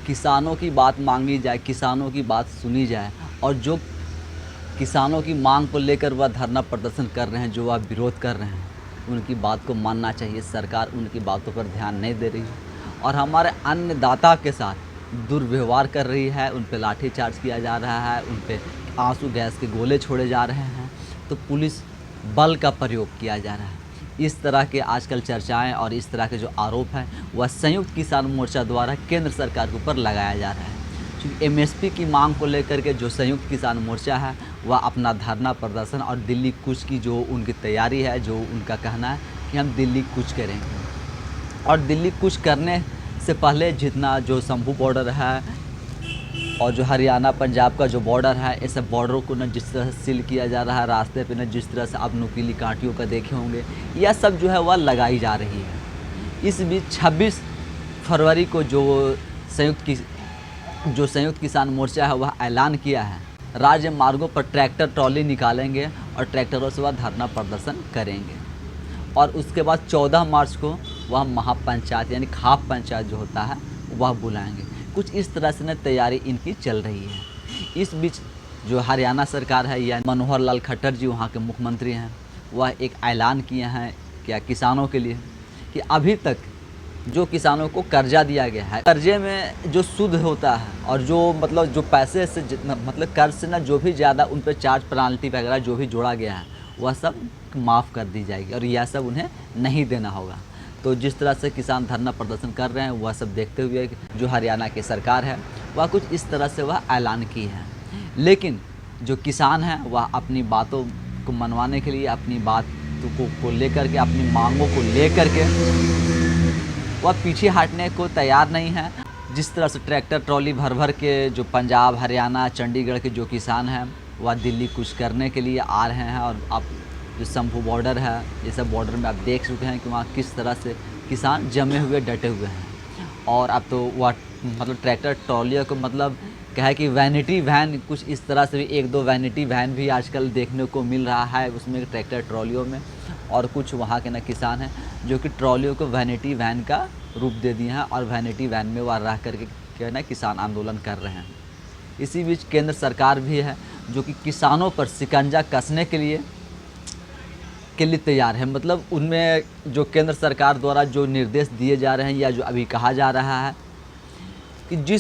किसानों की बात मांगी जाए, किसानों की बात सुनी जाए और जो किसानों की मांग को लेकर वह धरना प्रदर्शन कर रहे हैं, जो वह विरोध कर रहे हैं, उनकी बात को मानना चाहिए। सरकार उनकी बातों पर ध्यान नहीं दे रही है और हमारे अन्नदाता के साथ दुर्व्यवहार कर रही है। उन पे लाठीचार्ज किया जा रहा है, उन पे आंसू गैस के गोले छोड़े जा रहे हैं, तो पुलिस बल का प्रयोग किया जा रहा है। इस तरह के आजकल चर्चाएं और इस तरह के जो आरोप हैं वह संयुक्त किसान मोर्चा द्वारा केंद्र सरकार के ऊपर लगाया जा रहा है। क्योंकि एमएसपी की मांग को लेकर के जो संयुक्त किसान मोर्चा है वह अपना धरना प्रदर्शन और दिल्ली कूच की जो उनकी तैयारी है, जो उनका कहना है कि हम दिल्ली कूच करेंगे। और दिल्ली कूच करने से पहले जितना जो शंभू बॉर्डर है और जो हरियाणा पंजाब का जो बॉर्डर है, ऐसे बॉर्डरों को न जिस तरह से सील किया जा रहा है, रास्ते पे न जिस तरह से आप नुकीली कांटियों का देखे होंगे, यह सब जो है वह लगाई जा रही है। इस बीच 26 फरवरी को जो संयुक्त किसान मोर्चा है वह ऐलान किया है, राज्य मार्गों पर ट्रैक्टर ट्रॉली निकालेंगे और ट्रैक्टरों से वह धरना प्रदर्शन करेंगे। और उसके बाद 14 मार्च को वह महापंचायत यानी खाप पंचायत जो होता है वह बुलाएंगे। कुछ इस तरह से न तैयारी इनकी चल रही है। इस बीच जो हरियाणा सरकार है या मनोहर लाल खट्टर जी वहाँ के मुख्यमंत्री हैं, वह एक ऐलान किए हैं क्या किसानों के लिए कि अभी तक जो किसानों को कर्जा दिया गया है, कर्जे में जो सूद होता है और जो मतलब जो पैसे से जितना मतलब कर्ज से ना जो भी ज़्यादा उन पर चार्ज पेनाल्टी वगैरह जो भी जोड़ा गया है वह सब माफ़ कर दी जाएगी और यह सब उन्हें नहीं देना होगा। तो जिस तरह से किसान धरना प्रदर्शन कर रहे हैं वह सब देखते हुए जो हरियाणा की सरकार है वह कुछ इस तरह से वह ऐलान की है। लेकिन जो किसान है वह अपनी बातों को मनवाने के लिए, अपनी बात को लेकर के, अपनी मांगों को लेकर के वह पीछे हटने को तैयार नहीं है। जिस तरह से ट्रैक्टर ट्रॉली भर भर के जो पंजाब, हरियाणा, चंडीगढ़ के जो किसान हैं वह दिल्ली कुछ करने के लिए आ रहे हैं। और आप जो शंभू बॉर्डर है, ये सब बॉर्डर में आप देख चुके हैं कि वहाँ किस तरह से किसान जमे हुए, डटे हुए हैं। और अब तो वह मतलब ट्रैक्टर ट्रॉलियों को मतलब क्या है कि वैनिटी वैन, कुछ इस तरह से भी एक दो वैनिटी वैन भी आजकल देखने को मिल रहा है उसमें ट्रैक्टर ट्रॉलियों में। और कुछ वहाँ के ना किसान हैं जो कि ट्रॉलियों को वैनिटी वैन का रूप दे दिए हैं और वैनिटी वैन में वह रह करके क्या है ना किसान आंदोलन कर रहे हैं। इसी बीच केंद्र सरकार भी है जो कि किसानों पर शिकंजा कसने के लिए तैयार है। मतलब उनमें जो केंद्र सरकार द्वारा जो निर्देश दिए जा रहे हैं या जो अभी कहा जा रहा है कि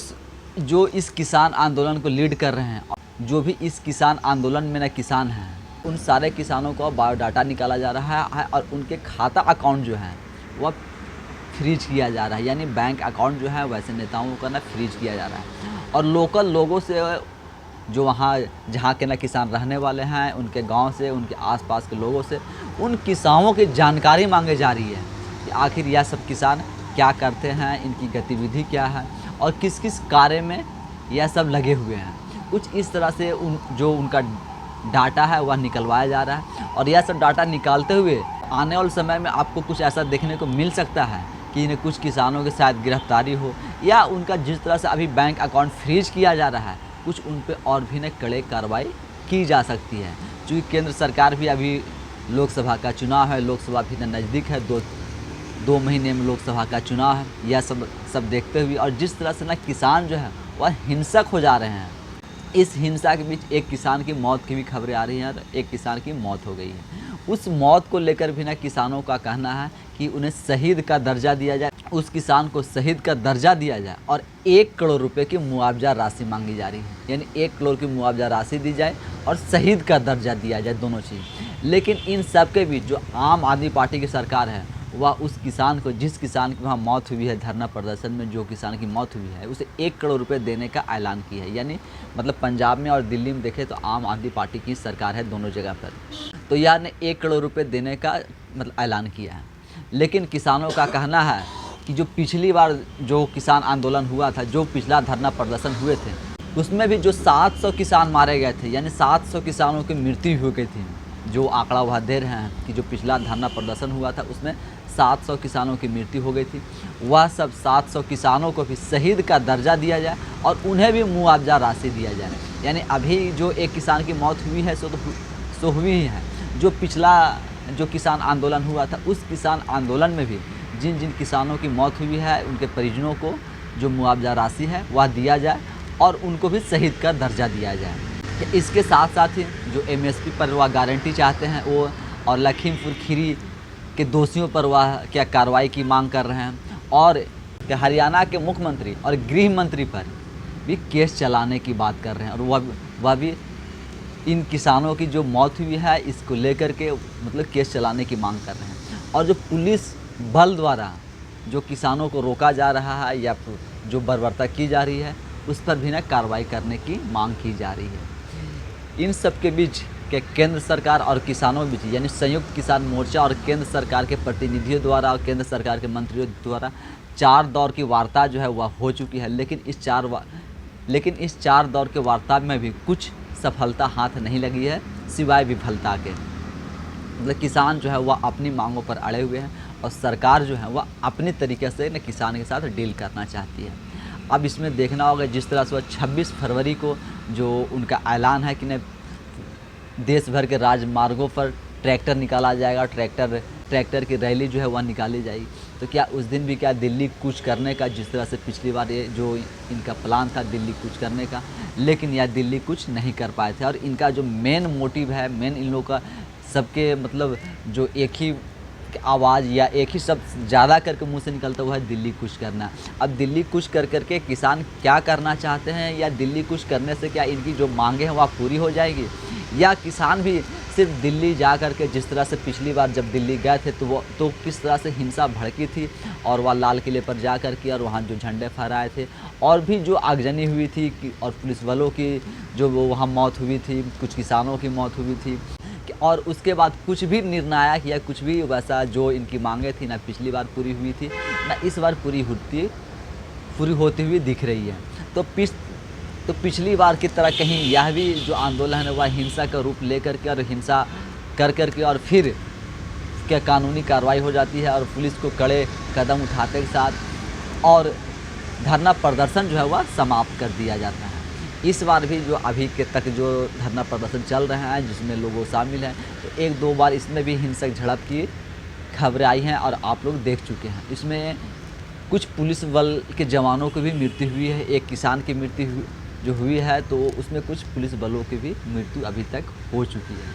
जो इस किसान आंदोलन को लीड कर रहे हैं, जो भी इस किसान आंदोलन में ना किसान हैं, उन सारे किसानों का बायोडाटा निकाला जा रहा है और उनके खाता अकाउंट जो है वह फ्रीज किया जा रहा है। यानी बैंक अकाउंट जो है वैसे नेताओं का ना फ्रीज किया जा रहा है। और लोकल लोगों से जो वहाँ जहाँ के ना किसान रहने वाले हैं, उनके गांव से, उनके आसपास के लोगों से उन किसानों की जानकारी मांगे जा रही है कि आखिर यह सब किसान क्या करते हैं, इनकी गतिविधि क्या है और किस किस कार्य में यह सब लगे हुए हैं। कुछ इस तरह से जो उनका डाटा है वह निकलवाया जा रहा है। और यह सब डाटा निकालते हुए आने वाले समय में आपको कुछ ऐसा देखने को मिल सकता है कि इन्हें कुछ किसानों के साथ गिरफ्तारी हो या उनका जिस तरह से अभी बैंक अकाउंट फ्रीज किया जा रहा है कुछ उन पे और भी न कड़े कार्रवाई की जा सकती है। क्योंकि केंद्र सरकार भी अभी लोकसभा का चुनाव है, लोकसभा भी नज़दीक है, दो महीने में लोकसभा का चुनाव है। यह सब देखते हुए और जिस तरह से ना किसान जो है वह हिंसक हो जा रहे हैं, इस हिंसा के बीच एक किसान की मौत की भी खबरें आ रही हैं और एक किसान की मौत हो गई है। उस मौत को लेकर भी ना किसानों का कहना है कि उन्हें शहीद का दर्जा दिया जाए, उस किसान को शहीद का दर्जा दिया जाए और 1 करोड़ रुपए की मुआवजा राशि मांगी जा रही है। यानी 1 करोड़ की मुआवजा राशि दी जाए और शहीद का दर्जा दिया जाए, दोनों चीज़। लेकिन इन सब के बीच जो आम आदमी पार्टी की सरकार है वह उस किसान को, जिस किसान की वहाँ मौत हुई है धरना प्रदर्शन में, जो किसान की मौत हुई है उसे 1 करोड़ रुपए देने का ऐलान किया है। यानी मतलब पंजाब में और दिल्ली में देखें तो आम आदमी पार्टी की सरकार है दोनों जगह पर, तो यह ने 1 करोड़ रुपए देने का मतलब ऐलान किया है। लेकिन किसानों का कहना है कि जो पिछली बार जो किसान आंदोलन हुआ था, जो पिछला धरना प्रदर्शन हुए थे, उसमें भी जो 700 किसान मारे गए थे, यानी 700 किसानों की मृत्यु हो गई थी। जो आंकड़ा वह दे रहे हैं कि जो पिछला धरना प्रदर्शन हुआ था उसमें 700 किसानों की मृत्यु हो गई थी। वह सब 700 किसानों को भी शहीद का दर्जा दिया जाए और उन्हें भी मुआवजा राशि दिया जाए। यानी अभी जो एक किसान की मौत हुई है सो हुई ही है। जो पिछला जो किसान आंदोलन हुआ था उस किसान आंदोलन में भी जिन जिन किसानों की मौत हुई है उनके परिजनों को जो मुआवजा राशि है वह दिया जाए और उनको भी शहीद का दर्जा दिया जाए। इसके साथ साथ ही जो एमएसपी पर वह गारंटी चाहते हैं वो, और लखीमपुर खीरी के दोषियों पर वह क्या कार्रवाई की मांग कर रहे हैं, और हरियाणा के मुख्यमंत्री और गृह मंत्री पर भी केस चलाने की बात कर रहे हैं, और वह भी इन किसानों की जो मौत हुई है इसको लेकर के मतलब केस चलाने की मांग कर रहे हैं। और जो पुलिस बल द्वारा जो किसानों को रोका जा रहा है या जो बर्बरता की जा रही है उस पर भी ना कार्रवाई करने की मांग की जा रही है। इन सब के बीच के केंद्र सरकार और किसानों के बीच यानी संयुक्त किसान मोर्चा और केंद्र सरकार के प्रतिनिधियों द्वारा और केंद्र सरकार के मंत्रियों द्वारा 4 दौर की वार्ता जो है वह हो चुकी है, लेकिन इस 4 दौर के वार्ता में भी कुछ सफलता हाथ नहीं लगी है सिवाय विफलता के। मतलब किसान जो है वह अपनी मांगों पर अड़े हुए हैं और सरकार जो है वह अपने तरीके से न किसान के साथ डील करना चाहती है। अब इसमें देखना होगा जिस तरह से 26 फरवरी को जो उनका ऐलान है कि न देश भर के राजमार्गों पर ट्रैक्टर निकाला जाएगा, ट्रैक्टर की रैली जो है वह निकाली जाएगी, तो क्या उस दिन भी क्या दिल्ली कूच करने का, जिस तरह से पिछली बार ये जो इनका प्लान था दिल्ली कूच करने का, लेकिन यह दिल्ली कुछ नहीं कर पाए थे। और इनका जो मेन मोटिव है, मेन इन लोगों का सबके मतलब जो एक ही आवाज़ या एक ही शब्द ज़्यादा करके मुंह से निकलता हुआ है दिल्ली कुछ करना। अब दिल्ली कुछ कर करके किसान क्या करना चाहते हैं, या दिल्ली कुछ करने से क्या इनकी जो मांगे हैं वह पूरी हो जाएगी, या किसान भी सिर्फ दिल्ली जा कर के जिस तरह से पिछली बार जब दिल्ली गए थे तो किस तरह से हिंसा भड़की थी और वह लाल किले पर जा कर के और वहाँ जो झंडे फहराए थे और भी जो आगजनी हुई थी और पुलिस वालों की जो वहाँ मौत हुई थी, कुछ किसानों की मौत हुई थी, और उसके बाद कुछ भी निर्णायक या कुछ भी वैसा जो इनकी मांगे थी ना पिछली बार पूरी हुई थी ना इस बार पूरी होती हुई दिख रही है। तो पिछली बार की तरह कहीं यह भी जो आंदोलन है वह हिंसा का रूप लेकर के और हिंसा कर के और फिर क्या कानूनी कार्रवाई हो जाती है और पुलिस को कड़े कदम उठाते के साथ और धरना प्रदर्शन जो है वह समाप्त कर दिया जाता है। इस बार भी जो अभी के तक जो धरना प्रदर्शन चल रहे हैं जिसमें लोग शामिल हैं, तो 1-2 बार इसमें भी हिंसक झड़प की खबरें आई हैं और आप लोग देख चुके हैं। इसमें कुछ पुलिस बल के जवानों की भी मृत्यु हुई है, एक किसान की मृत्यु जो हुई है, तो उसमें कुछ पुलिस बलों की भी मृत्यु अभी तक हो चुकी है।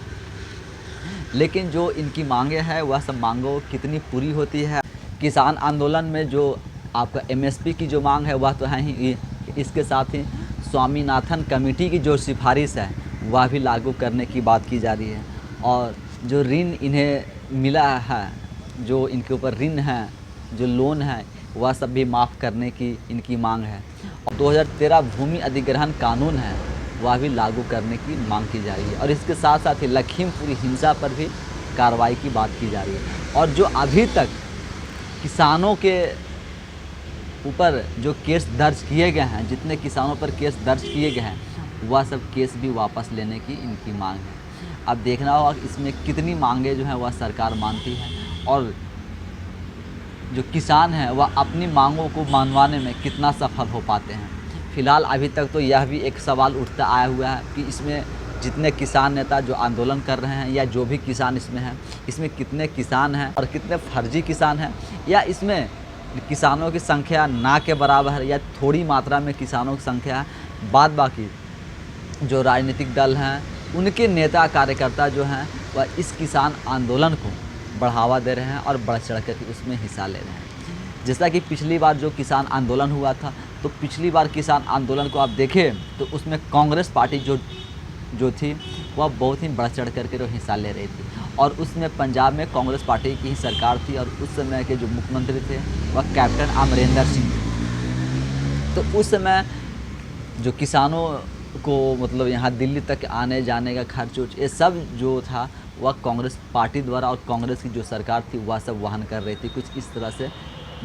लेकिन जो इनकी मांगे हैं वह सब मांगों कितनी पूरी होती है। किसान आंदोलन में जो आपका एमएसपी की जो मांग है वह तो है ही, इसके साथ ही स्वामीनाथन कमेटी की जो सिफारिश है वह भी लागू करने की बात की जा रही है, और जो ऋण इन्हें मिला है, जो इनके ऊपर ऋण है, जो लोन है, वह सब भी माफ़ करने की इनकी मांग है। और 2013 भूमि अधिग्रहण कानून है वह भी लागू करने की मांग की जा रही है, और इसके साथ साथ ही लखीमपुर हिंसा पर भी कार्रवाई की बात की जा रही है। और जो अभी तक किसानों के ऊपर जो केस दर्ज किए गए हैं, जितने किसानों पर केस दर्ज किए गए हैं, वह सब केस भी वापस लेने की इनकी मांग है। अब देखना होगा कि इसमें कितनी मांगे जो हैं वह सरकार मानती है और जो किसान हैं वह अपनी मांगों को मनवाने में कितना सफल हो पाते हैं। फ़िलहाल अभी तक तो यह भी एक सवाल उठता आया हुआ है कि इसमें जितने किसान नेता जो आंदोलन कर रहे हैं या जो भी किसान इसमें हैं, इसमें कितने किसान हैं और कितने फर्जी किसान हैं, या इसमें किसानों की संख्या ना के बराबर है या थोड़ी मात्रा में किसानों की संख्या है। बाद बाकी जो राजनीतिक दल हैं उनके नेता कार्यकर्ता जो हैं वह इस किसान आंदोलन को बढ़ावा दे रहे हैं और बढ़ चढ़ कर उसमें हिस्सा ले रहे हैं। जैसा कि पिछली बार जो किसान आंदोलन हुआ था, तो पिछली बार किसान आंदोलन को आप देखें तो उसमें कांग्रेस पार्टी जो थी वह बहुत ही बढ़ चढ़ करके जो हिस्सा ले रही थी, और उसमें पंजाब में कांग्रेस पार्टी की ही सरकार थी और उस समय के जो मुख्यमंत्री थे वह कैप्टन अमरिंदर सिंह थे। तो उस समय जो किसानों को मतलब यहाँ दिल्ली तक आने जाने का खर्च ये सब जो था वह कांग्रेस पार्टी द्वारा और कांग्रेस की जो सरकार थी वह सब वहन कर रही थी। कुछ इस तरह से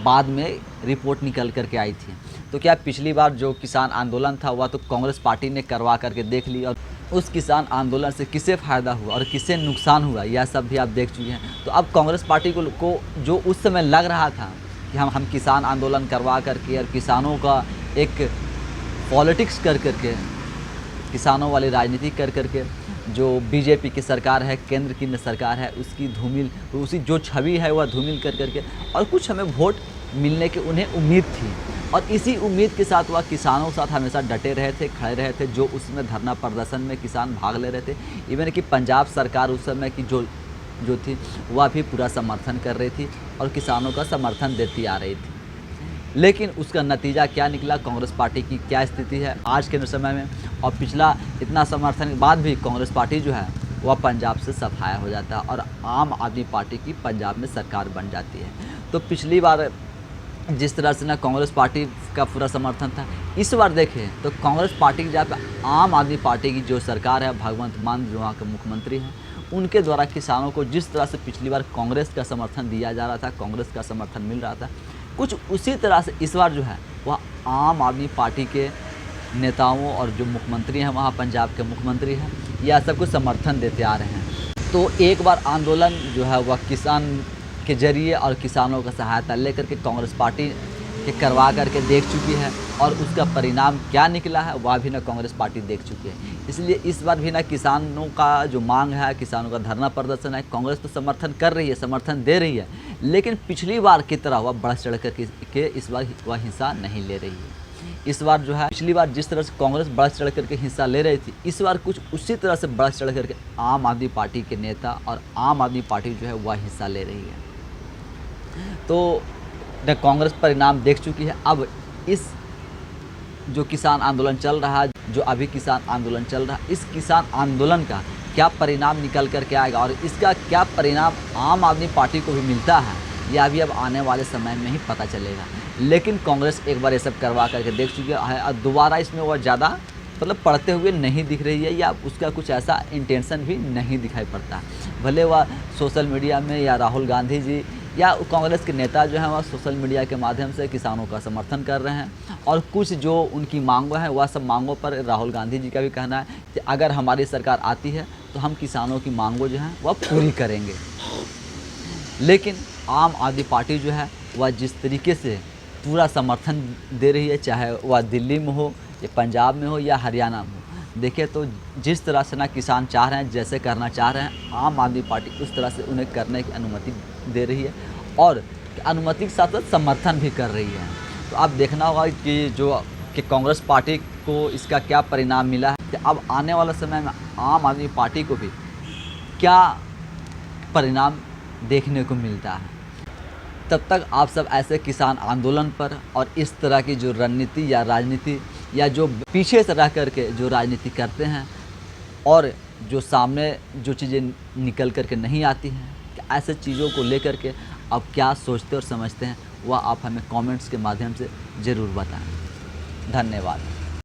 बाद में रिपोर्ट निकल करके आई थी। तो क्या पिछली बार जो किसान आंदोलन था वह तो कांग्रेस पार्टी ने करवा करके देख ली, और उस किसान आंदोलन से किसे फ़ायदा हुआ और किसे नुकसान हुआ यह सब भी आप देख चुके हैं। तो अब कांग्रेस पार्टी को जो उस समय लग रहा था कि हम किसान आंदोलन करवा करके और किसानों का एक पॉलिटिक्स कर करके, किसानों वाली राजनीति कर करके जो बीजेपी की सरकार है, केंद्र की सरकार है, उसकी धूमिल, उसी जो छवि है वह धूमिल कर करके और कुछ हमें वोट मिलने की उन्हें उम्मीद थी और इसी उम्मीद के साथ वह किसानों के साथ हमेशा डटे रहे थे, खड़े रहे थे। जो उसमें धरना प्रदर्शन में किसान भाग ले रहे थे, इवन कि पंजाब सरकार उस समय की जो थी वह भी पूरा समर्थन कर रही थी और किसानों का समर्थन देती आ रही थी। लेकिन उसका नतीजा क्या निकला, कांग्रेस पार्टी की क्या स्थिति है आज के समय में, और पिछला इतना समर्थन के बाद भी कांग्रेस पार्टी जो है वह पंजाब से सफाया हो जाता है और आम आदमी पार्टी की पंजाब में सरकार बन जाती है। तो पिछली बार जिस तरह से ना कांग्रेस पार्टी का पूरा समर्थन था, इस बार देखें तो कांग्रेस पार्टी की जगह पे आम आदमी पार्टी की जो सरकार है, भगवंत मान जो वहाँ के मुख्यमंत्री हैं, उनके द्वारा किसानों को जिस तरह से पिछली बार कांग्रेस का समर्थन दिया जा रहा था, कांग्रेस का समर्थन मिल रहा था, कुछ उसी तरह से इस बार जो है वह आम आदमी पार्टी के नेताओं और जो मुख्यमंत्री हैं वहाँ पंजाब के मुख्यमंत्री हैं, यह सबको समर्थन देते आ रहे हैं। तो एक बार आंदोलन जो है वह किसान के जरिए और किसानों का सहायता लेकर के कांग्रेस पार्टी के करवा करके देख चुकी है और उसका परिणाम क्या निकला है वह भी ना कांग्रेस पार्टी देख चुकी है। इसलिए इस बार भी ना किसानों का जो मांग है, किसानों का धरना प्रदर्शन है, कांग्रेस तो समर्थन कर रही है, समर्थन दे रही है, लेकिन पिछली बार की तरह वह बढ़ चढ़ कर के इस बार वह हिस्सा नहीं ले रही है। इस बार जो है पिछली बार जिस तरह से कांग्रेस बढ़ चढ़ करके हिस्सा ले रही थी, इस बार कुछ उसी तरह से बढ़ चढ़ करके आम आदमी पार्टी के नेता और आम आदमी पार्टी जो है वह हिस्सा ले रही है। तो कांग्रेस परिणाम देख चुकी है। अब इस जो किसान आंदोलन चल रहा है, जो अभी किसान आंदोलन चल रहा है, इस किसान आंदोलन का क्या परिणाम निकल कर के आएगा और इसका क्या परिणाम आम आदमी पार्टी को भी मिलता है, यह भी अब आने वाले समय में ही पता चलेगा। लेकिन कांग्रेस एक बार ये सब करवा करके देख चुकी है और दोबारा इसमें वह ज़्यादा मतलब पढ़ते हुए नहीं दिख रही है या उसका कुछ ऐसा इंटेंशन भी नहीं दिखाई पड़ता। भले वह सोशल मीडिया में या राहुल गांधी जी या कांग्रेस के नेता जो हैं वह सोशल मीडिया के माध्यम से किसानों का समर्थन कर रहे हैं और कुछ जो उनकी मांगों हैं वह सब मांगों पर राहुल गांधी जी का भी कहना है कि अगर हमारी सरकार आती है तो हम किसानों की मांगों जो हैं वह पूरी करेंगे। लेकिन आम आदमी पार्टी जो है वह जिस तरीके से पूरा समर्थन दे रही है, चाहे वह दिल्ली में हो या पंजाब में हो या हरियाणा में हो, देखिए तो जिस तरह से ना किसान चाह रहे हैं, जैसे करना चाह रहे हैं, आम आदमी पार्टी उस तरह से उन्हें करने की अनुमति दे रही है और अनुमति के साथ साथ समर्थन भी कर रही है। तो अब देखना होगा कि कांग्रेस पार्टी को इसका क्या परिणाम मिला है, कि अब आने वाले समय में आम आदमी पार्टी को भी क्या परिणाम देखने को मिलता है। तब तक आप सब ऐसे किसान आंदोलन पर और इस तरह की जो रणनीति या राजनीति या जो पीछे से रह करके जो राजनीति करते हैं और जो सामने जो चीज़ें निकल करके नहीं आती हैं, ऐसे चीज़ों को लेकर के आप क्या सोचते और समझते हैं, वह आप हमें कमेंट्स के माध्यम से ज़रूर बताएं। धन्यवाद।